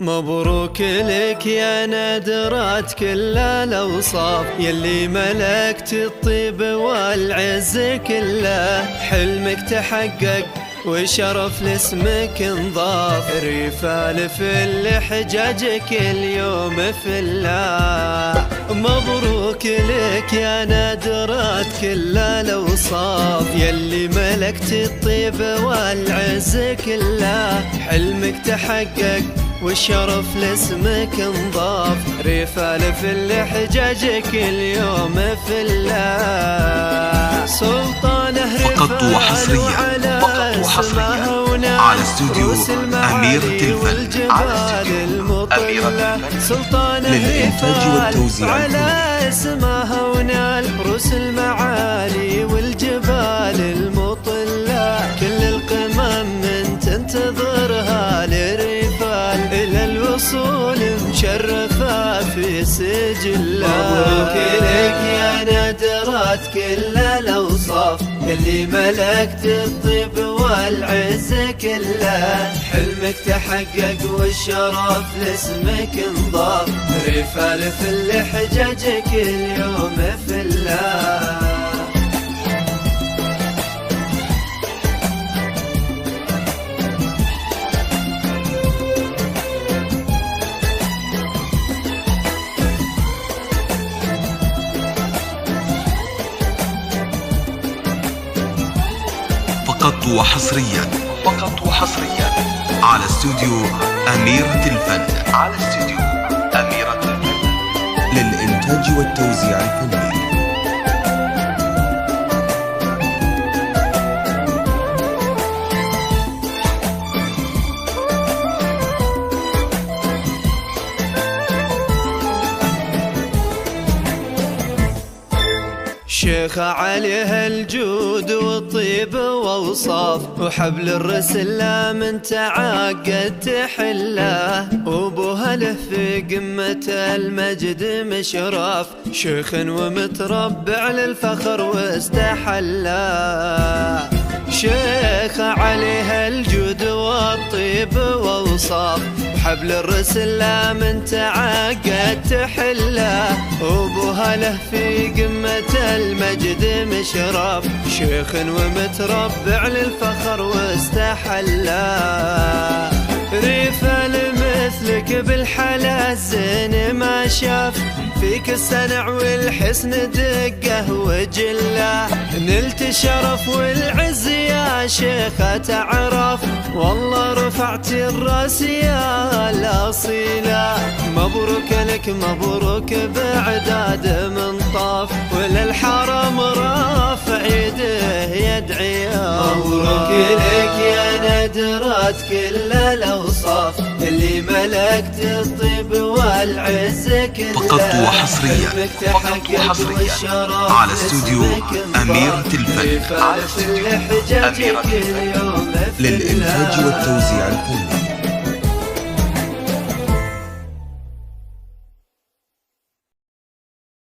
مبروك لك يا نادرات كل الأوصاف، يلي ملكت الطيب والعز كله. حلمك تحقق وشرف لاسمك انضاف، رفال في حجاجك اليوم في الله. مبروك لك يا نادرات كل الأوصاف، يلي ملكت الطيب والعز كله. حلمك تحقق والشرف لاسمك انضاف، رفال في حجاجك اليوم في الله. سلطانه رفال وعلى اسمها ونال على استوديو أميرة والجبال المطلة. سلطانه رفال وعلى اسمها ونال روس المعالي والجبال المطلة. كل القمم من تنتظرها للرفال، إلى الوصول مشرفة في سجلها. مبروك لك يا نادرات كل الأوصاف، اللي ملكت الطيب والعز كله. حلمك تحقق والشرف لاسمك انضاف، رفال في حجاجك اليوم في الله. فقط وحصريا على استوديو أميرة الفن، للإنتاج والتوزيع الفني. شيخ عليها الجود والطيب واوصاف، وحبل الرسل من تعاقد تحله. وابوها له في قمة المجد مشراف، شيخ ومتربع للفخر واستحله. شيخ عليها الجود والطيب واوصاف، حبل الرسل من تعاقد تحله. وابوها له في قمة المجد مشرف، شيخ ومتربع للفخر واستحله. رفال مثلك بالحلا الزين ما شاف، فيك الصنع والحسن دقه وجله. نلت شرف والعز يا شيخ تعرف، والله رفعت الراس يا الأصيلة. مبروك لك مبروك بعداد من طاف، وللحرم رافع يده يدعي. مبروك لك يا نادرات كل الأوصاف، اللي ملكت الطيب والعز كله. فقط وحصريا على استوديو أميرة الفن، للإنتاج والتوزيع الفني.